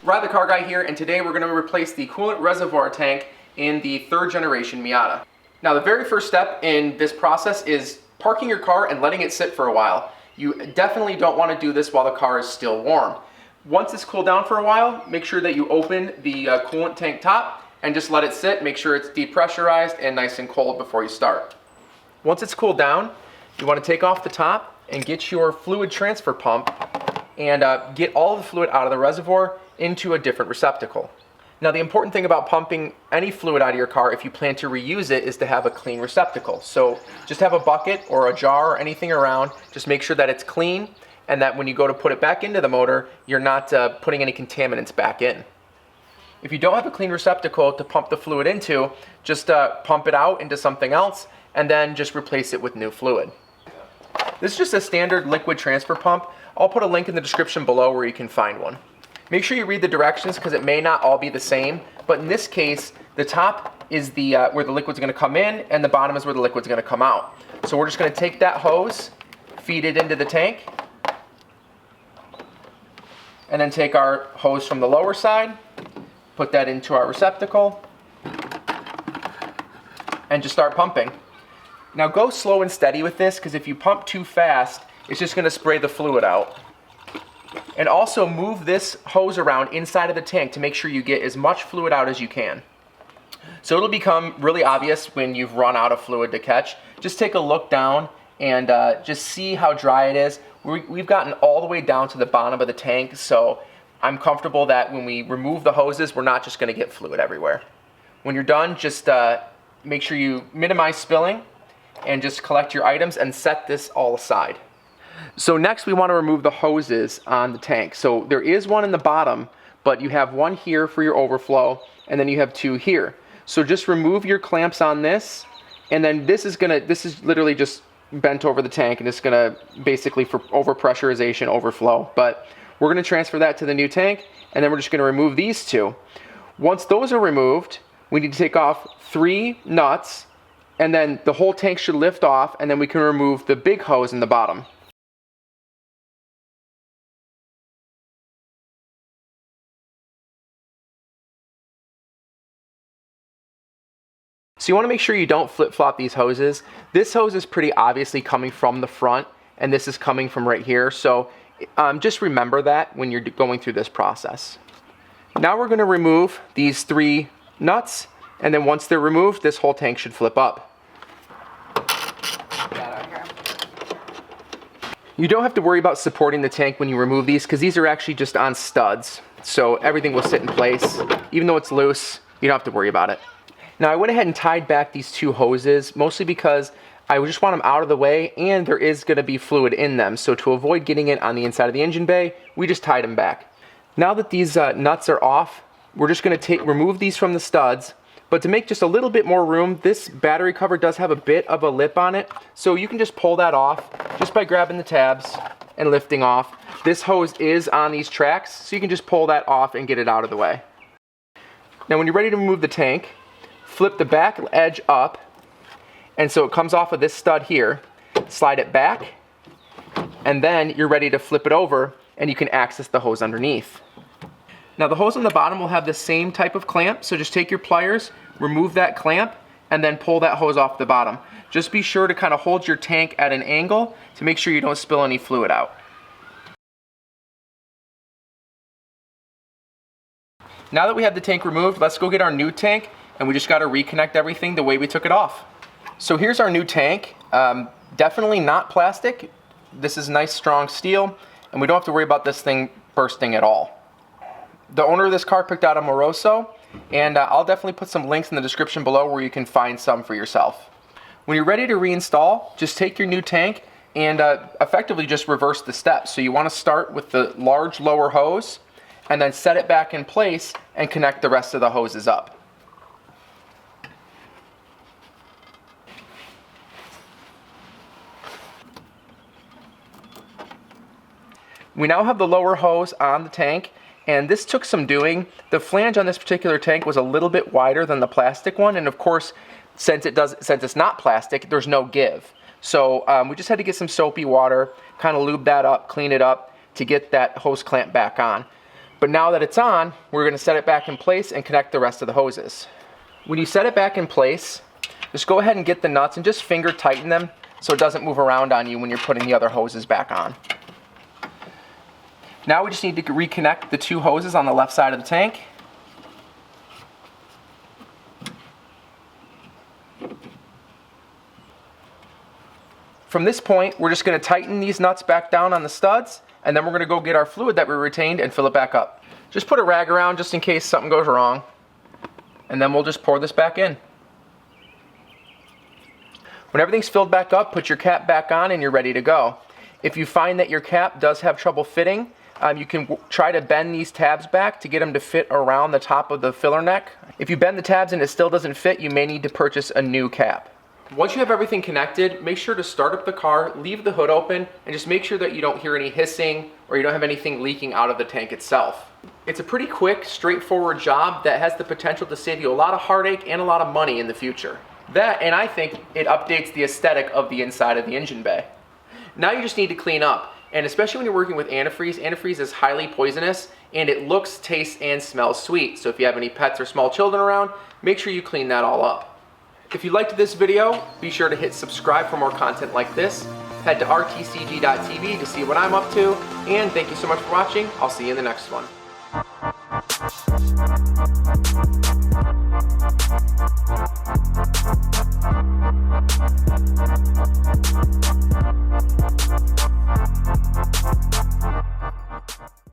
Ride the Car Guy here, and today we're going to replace the coolant reservoir tank in the third generation Miata. Now the very first step in this process is parking your car and letting it sit for a while. You definitely don't want to do this while the car is still warm. Once it's cooled down for a while, make sure that you open the coolant tank top and just let it sit. Make sure it's depressurized and nice and cold before you start. Once it's cooled down, you want to take off the top and get your fluid transfer pump and get all the fluid out of the reservoir into a different receptacle. Now the important thing about pumping any fluid out of your car if you plan to reuse it is to have a clean receptacle. So just have a bucket or a jar or anything around, just make sure that it's clean and that when you go to put it back into the motor, you're not putting any contaminants back in. If you don't have a clean receptacle to pump the fluid into, just pump it out into something else and then just replace it with new fluid. This is just a standard liquid transfer pump. I'll put a link in the description below where you can find one. Make sure you read the directions because it may not all be the same, but in this case, the top is the where the liquid's going to come in and the bottom is where the liquid's going to come out. So we're just going to take that hose, feed it into the tank, and then take our hose from the lower side, put that into our receptacle, and just start pumping. Now go slow and steady with this because if you pump too fast, it's just going to spray the fluid out. And also move this hose around inside of the tank to make sure you get as much fluid out as you can. So it'll become really obvious when you've run out of fluid to catch. Just take a look down and just see how dry it is. We've gotten all the way down to the bottom of the tank, so I'm comfortable that when we remove the hoses, we're not just going to get fluid everywhere. When you're done, just make sure you minimize spilling and just collect your items and set this all aside. So next we want to remove the hoses on the tank. So there is one in the bottom, but you have one here for your overflow, and then you have two here. So just remove your clamps on this, and then this is literally just bent over the tank, and it's gonna basically for overpressurization overflow. But we're gonna transfer that to the new tank, and then we're just gonna remove these two. Once those are removed, we need to take off 3 nuts, and then the whole tank should lift off, and then we can remove the big hose in the bottom. So you want to make sure you don't flip-flop these hoses. This hose is pretty obviously coming from the front, and this is coming from right here. So just remember that when you're going through this process. Now we're going to remove these 3 nuts, and then once they're removed, this whole tank should flip up. You don't have to worry about supporting the tank when you remove these because these are actually just on studs. So everything will sit in place. Even though it's loose, you don't have to worry about it. Now I went ahead and tied back these 2 hoses, mostly because I just want them out of the way and there is going to be fluid in them. So to avoid getting it on the inside of the engine bay, we just tied them back. Now that these nuts are off, we're just going to remove these from the studs. But to make just a little bit more room, this battery cover does have a bit of a lip on it. So you can just pull that off just by grabbing the tabs and lifting off. This hose is on these tracks, so you can just pull that off and get it out of the way. Now when you're ready to remove the tank, flip the back edge up, and so it comes off of this stud here. Slide it back, and then you're ready to flip it over, and you can access the hose underneath. Now the hose on the bottom will have the same type of clamp, so just take your pliers, remove that clamp, and then pull that hose off the bottom. Just be sure to kind of hold your tank at an angle to make sure you don't spill any fluid out. Now that we have the tank removed, let's go get our new tank, and we just got to reconnect everything the way we took it off. So here's our new tank. Definitely not plastic. This is nice strong steel, and we don't have to worry about this thing bursting at all. The owner of this car picked out a Moroso, and I'll definitely put some links in the description below where you can find some for yourself. When you're ready to reinstall, just take your new tank and effectively just reverse the steps. So you want to start with the large lower hose and then set it back in place and connect the rest of the hoses up. We now have the lower hose on the tank, and this took some doing. The flange on this particular tank was a little bit wider than the plastic one, and of course, since it's not plastic, there's no give. So we just had to get some soapy water, kind of lube that up, clean it up to get that hose clamp back on. But now that it's on, we're going to set it back in place and connect the rest of the hoses. When you set it back in place, just go ahead and get the nuts and just finger tighten them so it doesn't move around on you when you're putting the other hoses back on. Now we just need to reconnect the two hoses on the left side of the tank. From this point, we're just going to tighten these nuts back down on the studs, and then we're going to go get our fluid that we retained and fill it back up. Just put a rag around just in case something goes wrong, and then we'll just pour this back in. When everything's filled back up, put your cap back on and you're ready to go. If you find that your cap does have trouble fitting, you can try to bend these tabs back to get them to fit around the top of the filler neck. If you bend the tabs and it still doesn't fit, you may need to purchase a new cap. Once you have everything connected, make sure to start up the car, leave the hood open, and just make sure that you don't hear any hissing or you don't have anything leaking out of the tank itself. It's a pretty quick, straightforward job that has the potential to save you a lot of heartache and a lot of money in the future. That, and I think it updates the aesthetic of the inside of the engine bay. Now you just need to clean up, and especially when you're working with antifreeze, antifreeze is highly poisonous and it looks, tastes, and smells sweet. So if you have any pets or small children around, make sure you clean that all up. If you liked this video, be sure to hit subscribe for more content like this. Head to rtcg.tv to see what I'm up to, and thank you so much for watching. I'll see you in the next one.